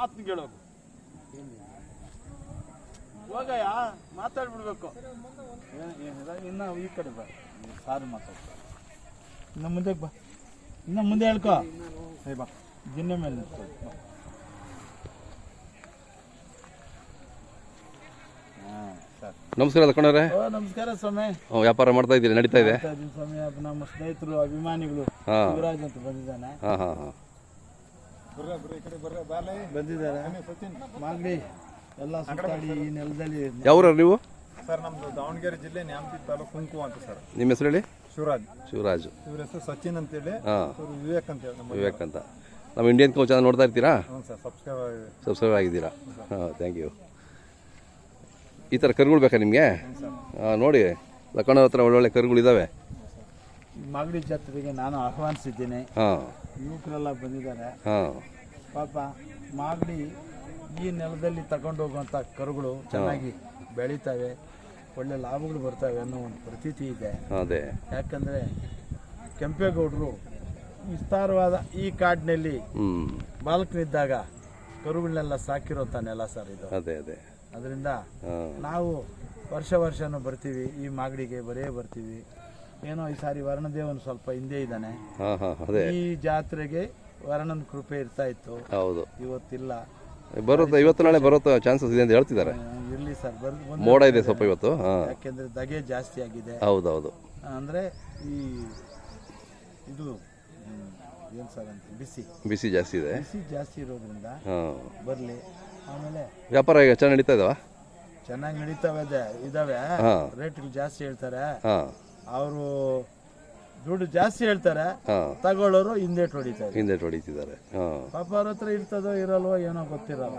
ಆತ್ನ ಕೇಳೋದು ಹೋಗಯ್ಯ ಮಾತಾಡ್ಬಿಡ್ಬೇಕು. ಇನ್ನು ಈ ಕಡೆ ಬಾ, ಸಾರು ಮಾತಾಡ್ತಾರೆ. ಇನ್ನು ಮುಂದೆ ಬಾ, ಇನ್ನು ಮುಂದೆ ಹೇಳ್ಕೊ. ಬಾ, ಗಿನ್ನೆ ಮೇಲೆ ನಿಂತ್ಕೊಳ್ಳಿ. ನಮಸ್ಕಾರ ಲಕ್ಕಣ್ಣವ್ರೆ. ನಮಸ್ಕಾರ ಸ್ವಾಮಿ. ವ್ಯಾಪಾರ ಮಾಡ್ತಾ ಇದ್ದೀರಿ, ನಡೀತಾ ಇದೆ ಸ್ವಾಮಿ. ನಮ್ಮ ಸ್ನೇಹಿತರು ಅಭಿಮಾನಿಗಳು ಶಿವರಾಜ್ ಅಂತ ಬಂದಿದ್ದಾನೆ, ಬಂದಿದ್ದಾರೆ. ಮಾಗಡಿ ಎಲ್ಲ ಸುತ್ತಾಡಿ ಈ ನೆಲದಲ್ಲಿ. ಯಾವ್ರ ನೀವು? ಸರ್ ನಮ್ದು ದಾವಣಗೆರೆ ಜಿಲ್ಲೆ ನ್ಯಾಮತಿ ತಾಲೂಕು ಕುಂಕು ಅಂತ ಸರ್. ನಿಮ್ಮ ಹೆಸರು ಹೇಳಿ? ಶಿವರಾಜ್. ಇವ್ರ ಹೆಸರು ಸಚಿನ್ ಅಂತೇಳಿ, ವಿವೇಕ್ ಅಂತ ಹೇಳಿ. ವಿವೇಕ್ ಅಂತ. ನಮ್ಮ ಇಂಡಿಯನ್ ಕೌ ಚಾನಲ್ ನೋಡ್ತಾ ಇರ್ತೀರಾ? ಸರ್ ಸಬ್ಸ್ಕ್ರೈಬ್ ಆಗಿದ್ದೀರಾ? Thank you. ಈ ಥರ ಕರುಗಳು ಬೇಕಾ ನಿಮಗೆ? ನೋಡಿ, ಲಕ್ಕಣ್ಣವ್ರ ಹತ್ರ ಒಳ್ಳೊಳ್ಳೆ ಕರುಗಳಿದ್ದಾವೆ. ಮಾಗಡಿ ಜಾತ್ರೆಗೆ ನಾನು ಆಹ್ವಾನಿಸಿದ್ದೀನಿ. ಯುವಕರೆಲ್ಲ ಬಂದಿದ್ದಾರೆ. ಪಾಪ ಮಾಗಡಿ ಈ ನೆಲದಲ್ಲಿ ತಗೊಂಡು ಹೋಗುವಂಥ ಕರುಗಳು ಚೆನ್ನಾಗಿ ಬೆಳೀತವೆ, ಒಳ್ಳೆ ಲಾಭಗಳು ಬರ್ತವೆ ಅನ್ನೋ ಒಂದು ಪ್ರತೀತಿ ಇದೆ. ಅದೇ ಯಾಕಂದರೆ ಕೆಂಪೇಗೌಡರು ವಿಸ್ತಾರವಾದ ಈ ಕಾಡಿನಲ್ಲಿ ಬಾಲಕನಿದ್ದಾಗ ಕರುಗಳನ್ನೆಲ್ಲ ಸಾಕಿರೋಂಥ ನೆಲ ಸರ್ ಇದು. ಅದೇ ಅದೇ ಅದರಿಂದ ನಾವು ವರ್ಷನೂ ಬರ್ತೀವಿ ಈ ಮಾಗಡಿಗೆ, ಬರ್ತೀವಿ. ಏನೋ ಈ ಸಾರಿ ವರ್ಣದೇವನು ಸ್ವಲ್ಪ ಹಿಂದೆ ಇದ್ದಾನೆ. ಈ ಜಾತ್ರೆಗೆ ವರ್ಣನ ಕೃಪೆ ಇರ್ತಾ ಇತ್ತು, ಹೌದು. ಇವತ್ತಿಲ್ಲ. ಬರುತ್ತೆ, ಇವತ್ತು ನಾಳೆ ಬರುತ್ತೆ ಚಾನ್ಸಸ್ ಇದೆ ಅಂತ ಹೇಳ್ತಿದ್ದಾರೆ. ಇರ್ಲಿ ಸರ್, ಮೋಡ ಇದೆ ಸ್ವಲ್ಪ ಇವತ್ತು. ಯಾಕೆಂದ್ರೆ ದಗೆ ಜಾಸ್ತಿ ಆಗಿದೆ. ಹೌದೌದು. ಅಂದ್ರೆ ಈ ಇದು ಏನ್ ಸರ್ ಅಂತ ಬಿಸಿ ಜಾಸ್ತಿ ಇದೆ. ಬಿಸಿ ಜಾಸ್ತಿ ಇರೋದ್ರಿಂದ ಬರ್ಲಿ. ಆಮೇಲೆ ವ್ಯಾಪಾರ ಈಗ ಚೆನ್ನಾಗಿ ನಡೀತಾ ಇದಾವ? ಚೆನ್ನಾಗಿ ಇದಾವೆ. ರೇಟ್ಗಳು ಜಾಸ್ತಿ ಹೇಳ್ತಾರೆ, ಅವರು ದುಡ್ಡು ಜಾಸ್ತಿ ಹೇಳ್ತಾರೆ, ತಗೊಳ್ಳೋರು ಹಿಂದೆ ಹೊಡಿತಿದ್ದಾರೆ. ಪಾಪ ಅವ್ರ ಹತ್ರ ಇರ್ತದೋ ಇರಲ್ವೋ ಏನೋ ಗೊತ್ತಿರಲ್ಲ.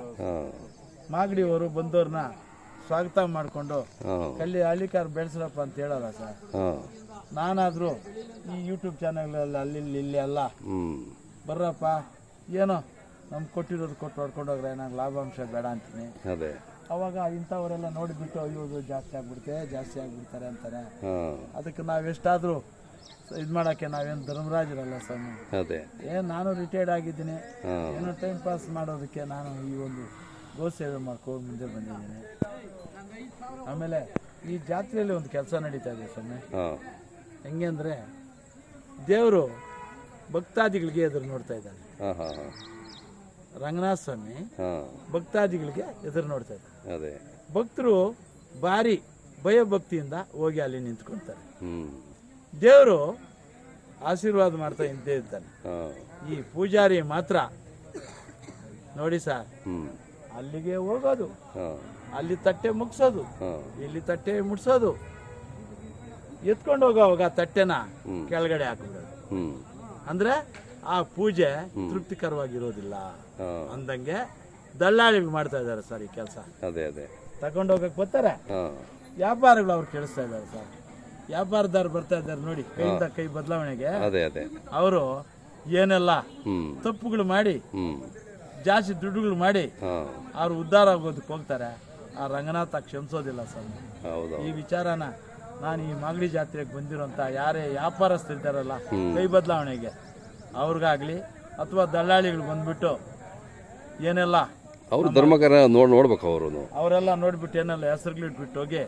ಮಾಗಡಿಯವರು ಬಂದವ್ರನ್ನ ಸ್ವಾಗತ ಮಾಡ್ಕೊಂಡು ಹಳ್ಳಿಕಾರ್ ಬೆಳೆಸ್ರಪ್ಪ ಅಂತ ಹೇಳಲ್ಲ ಸರ್. ನಾನಾದ್ರೂ ಈ ಯೂಟ್ಯೂಬ್ ಚಾನಲ್ ಅಲ್ಲಿ ಇಲ್ಲಿ ಎಲ್ಲ ಬರ್ರಪ್ಪ, ಏನೋ ನಮ್ಗೆ ಕೊಟ್ಟಿರೋದು ಕೊಟ್ಟು ಹೊಡ್ಕೊಂಡೋಗ್ರೆ, ನಂಗೆ ಲಾಭಾಂಶ ಬೇಡ ಅಂತೀನಿ. ಅವಾಗ ಇಂಥವರೆಲ್ಲ ನೋಡಿಬಿಟ್ಟು ಅಯ್ಯೋದು ಜಾಸ್ತಿ ಆಗ್ಬಿಡ್ತಾರೆ ಅಂತಾರೆ. ಅದಕ್ಕೆ ನಾವೆಷ್ಟಾದ್ರೂ ಇದು ಮಾಡೋಕ್ಕೆ ನಾವೇನು ಧರ್ಮರಾಜರಲ್ಲ ಸ್ವಾಮಿ. ನಾನು ರಿಟೈರ್ಡ್ ಆಗಿದ್ದೀನಿ, ಏನೋ ಟೈಮ್ ಪಾಸ್ ಮಾಡೋದಕ್ಕೆ ನಾನು ಈ ಒಂದು ಗೋ ಸೇವೆ ಮಾಡ್ಕೊಂಡು ಮುಂದೆ ಬಂದಿದ್ದೀನಿ. ಆಮೇಲೆ ಈ ಜಾತ್ರೆಯಲ್ಲಿ ಒಂದು ಕೆಲಸ ನಡೀತಾ ಇದೆ ಸ್ವಾಮಿ. ಹೆಂಗೆ ಅಂದರೆ ದೇವರು ಭಕ್ತಾದಿಗಳಿಗೆ ಎದುರು ನೋಡ್ತಾ ಇದ್ದಾನೆ. ರಂಗನಾಥ ಸ್ವಾಮಿ ಭಕ್ತಾದಿಗಳಿಗೆ ಎದುರು ನೋಡ್ತಾ ಇದ್ದಾರೆ. ಭಕ್ತರು ಭಾರಿ ಭಯಭಕ್ತಿಯಿಂದ ಹೋಗಿ ಅಲ್ಲಿ ನಿಂತ್ಕೊಳ್ತಾರೆ. ದೇವರು ಆಶೀರ್ವಾದ ಮಾಡ್ತಾ ಇದ್ದೇ ಇದ್ದಾನೆ. ಈ ಪೂಜಾರಿ ಮಾತ್ರ ನೋಡಿ ಸರ್, ಅಲ್ಲಿಗೆ ಹೋಗೋದು, ಅಲ್ಲಿ ತಟ್ಟೆ ಮುಗಿಸೋದು, ಇಲ್ಲಿ ತಟ್ಟೆ ಮುಟ್ಸೋದು, ಎತ್ಕೊಂಡು ಹೋಗೋವಾಗ ತಟ್ಟೆನ ಕೆಳಗಡೆ ಹಾಕೋದು. ಅಂದ್ರೆ ಆ ಪೂಜೆ ತೃಪ್ತಿಕರವಾಗಿರೋದಿಲ್ಲ ಅಂದಂಗೆ ದಳ್ಳಾಳಿಗಳು ಮಾಡ್ತಾ ಇದ್ದಾರೆ ಸರ್ ಈ ಕೆಲಸ. ತಗೊಂಡೋಗಕ್ ಬರ್ತಾರೆ, ವ್ಯಾಪಾರಿಗಳು ಅವ್ರು ಕೇಳಿಸ್ತಾ ಇದ್ದಾರೆ ಸರ್. ವ್ಯಾಪಾರದಾರರು ಬರ್ತಾ ಇದ್ದಾರೆ ನೋಡಿ, ಕೈಯಿಂದ ಕೈ ಬದಲಾವಣೆಗೆ. ಅವರು ಏನೆಲ್ಲ ತಪ್ಪುಗಳು ಮಾಡಿ ಜಾಸ್ತಿ ದುಡ್ಡುಗಳು ಮಾಡಿ ಅವ್ರು ಉದ್ಧಾರ ಆಗೋದಕ್ಕೆ ಹೋಗ್ತಾರೆ. ಆ ರಂಗನಾಥ ಕ್ಷಮಿಸೋದಿಲ್ಲ ಸರ್. ಈ ವಿಚಾರನ ನಾನು ಈ ಮಾಗಡಿ ಜಾತ್ರೆಗೆ ಬಂದಿರೋಂಥ ಯಾರೇ ವ್ಯಾಪಾರಸ್ಥರಿದ್ದಾರಲ್ಲ ಕೈ ಬದಲಾವಣೆಗೆ, ಅವ್ರಿಗಾಗ್ಲಿ ಅಥವಾ ದಳ್ಳಾಳಿಗಳು ಬಂದ್ಬಿಟ್ಟು ಏನೆಲ್ಲ ಅವರು ಧರ್ಮಕರ ನೋಡ್ಬೇಕು, ಅವರೆಲ್ಲ ನೋಡ್ಬಿಟ್ಟು ಏನೆಲ್ಲ ಹೆಸರುಗಳು ಇಟ್ಬಿಟ್ಟು ಹೋಗಿ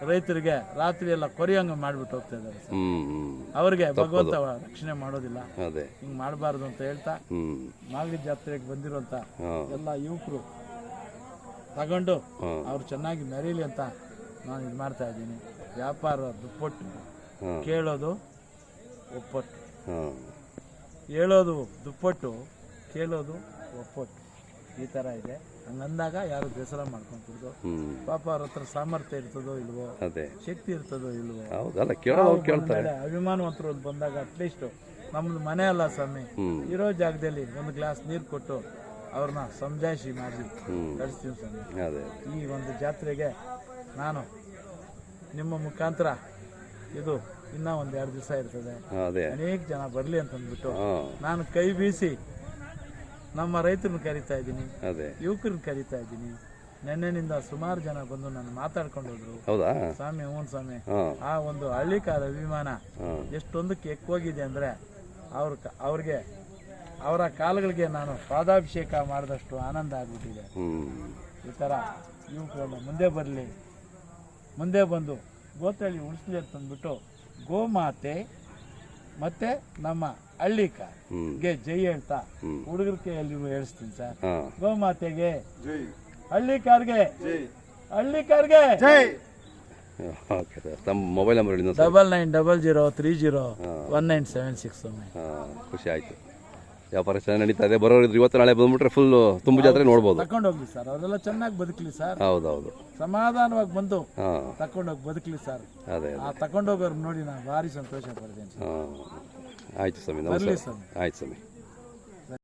ರೈತರಿಗೆ ರಾತ್ರಿ ಎಲ್ಲ ಕೊರಿಯಂಗ ಮಾಡ್ಬಿಟ್ಟು ಹೋಗ್ತಾ ಇದ್ದಾರೆ. ಅವ್ರಿಗೆ ಭಗವಂತ ರಕ್ಷಣೆ ಮಾಡೋದಿಲ್ಲ, ಹಿಂಗ್ ಮಾಡಬಾರ್ದು ಅಂತ ಹೇಳ್ತಾ ಮಾಗಡಿ ಜಾತ್ರೆಗೆ ಬಂದಿರುವಂತ ಎಲ್ಲ ಯುವಕರು ತಗೊಂಡು ಅವ್ರು ಚೆನ್ನಾಗಿ ಮೆರೀಲಿ ಅಂತ ನಾನು ಇದು ಮಾಡ್ತಾ ಇದ್ದೀನಿ. ವ್ಯಾಪಾರ ದುಪ್ಪಟ್ಟು, ಕೇಳೋದು ಒಪ್ಪಟ್ಟು, ಹೇಳೋದು ದುಪ್ಪಟ್ಟು, ಕೇಳೋದು ಒಪ್ಪಟ್ಟು. ಈ ಥರ ಇದೆ. ಹಂಗಂದಾಗ ಯಾರು ಬೇಸರ ಮಾಡ್ಕೊಂತಿದ್ದು ಪಾಪ ಅವ್ರ ಹತ್ರ ಸಾಮರ್ಥ್ಯ ಇರ್ತದೋ ಇಲ್ವೋ, ಅದೇ ಶಕ್ತಿ ಇರ್ತದೋ ಇಲ್ವೋ, ಹೌದಲ್ಲ ಕೇಳೋರು ಕೇಳ್ತಾರೆ. ಆಮೇಲೆ ಅಭಿಮಾನವಂತರು ಅಂತ ಬಂದಾಗ ಅಟ್ಲೀಸ್ಟ್ ನಮ್ದು ಮನೆ ಅಲ್ಲ ಸ್ವಾಮಿ, ಇರೋ ಜಾಗದಲ್ಲಿ ಒಂದು ಗ್ಲಾಸ್ ನೀರು ಕೊಟ್ಟು ಅವ್ರನ್ನ ಸಮಜಾಯಿಷಿ ಮಾಡಿ ಕಳಿಸ್ತೀವಿ ಸ್ವಾಮಿ. ಅದೇ ಈ ಒಂದು ಜಾತ್ರೆಗೆ ನಾನು ನಿಮ್ಮ ಮುಖಾಂತರ ಇದು ಇನ್ನೂ ಒಂದು 2 ದಿವಸ ಇರ್ತದೆ, ಅದೇ ಅನೇಕ ಜನ ಬರಲಿ ಅಂತಂದ್ಬಿಟ್ಟು ಹಾಂ ನಾನು ಕೈ ಬೀಸಿ ನಮ್ಮ ರೈತರನ್ನ ಕರಿತಾ ಇದ್ದೀನಿ, ಅದೇ ಯುವಕರನ್ನ ಕರಿತಾ ಇದ್ದೀನಿ. ನೆನ್ನೆನಿಂದ ಸುಮಾರು ಜನ ಬಂದು ನಾನು ಮಾತಾಡ್ಕೊಂಡು ಹೋದ್ರು. ಹೌದಾ ಸ್ವಾಮಿ ಹ್ಞೂ ಸ್ವಾಮಿ, ಹಾಂ ಆ ಒಂದು ಹಳ್ಳಿಕಾರ ಅಭಿಮಾನ ಹಾಂ ಎಷ್ಟೊಂದಕ್ಕೆ ಎಕ್ಕೋಗಿದೆ ಅಂದರೆ ಅವ್ರಿಗೆ ಅವರ ಕಾಲಗಳಿಗೆ ನಾನು ಪಾದಾಭಿಷೇಕ ಮಾಡಿದಷ್ಟು ಆನಂದ ಆಗ್ಬಿಟ್ಟಿದೆ. ಈ ಥರ ಯುವಕರೆಲ್ಲ ಮುಂದೆ ಬಂದು ಗೋತಳ್ಳಿ ಉಳಿಸ್ಲಿ ಅಂತಂದ್ಬಿಟ್ಟು ಗೋಮಾತೆ ಮತ್ತೆ ನಮ್ಮ ಹಳ್ಳಿಕಾರ್ಗೆ ಜೈ ಹೇಳ್ತಾ ಹುಡುಗರ ಕೈಯಲ್ಲಿ ಹೇಳಿಸ್ತೀನಿ ಸರ್. ಹಾಂ ಗೋಮಾತೆಗೆ ಜೈ, ಹಳ್ಳಿಕಾರ್ಗೆ ಜೈ, ಹಳ್ಳಿಕಾರ್ಗೆ ಜೈ. ಓಕೆ ಸರ್, ತಮ್ಮ ಮೊಬೈಲ್ ನಂಬರ್ ಹೇಳಿ ಸರ್. 9900301976. ಹಾಂ ಖುಷಿ ಆಯಿತು. ವ್ಯಾಪಾರ ಚೆನ್ನಾಗಿ ನಡೀತಾ ಇದೆ. ಬರೋರಿದ್ರು ಇವತ್ತು ನಾಳೆ ಬಂದ್ಬಿಟ್ರೆ ಫುಲ್ ತುಂಬು ಜಾತ್ರೆ ನೋಡ್ಬೋದು. ತಕೊಂಡೋಗ್ಲಿ ಸರ್, ಅವರೆಲ್ಲ ಚೆನ್ನಾಗಿ ಬದುಕಲಿ ಸರ್, ಹೌದೌದು ಸಮಾಧಾನವಾಗಿ ಬಂದು ಹಾಂ ತಕೊಂಡೋಗಿ ಬದುಕಲಿ ಸರ್. ಅದೇ ಆ ತಕೊಂಡೋಗೋರು ನೋಡಿ ನಾನು ಭಾರಿ ಸಂತೋಷ ಪಡ್ತೀನಿ ಸರ್. ಹಾಂ ಆಯಿತು ಸ್ವಾಮಿ, ಬರಲಿ ನಮಸ್ಕಾರ. ಸ್ವಾಮಿ. ಆಯ್ತು ಸ್ವಾಮಿ.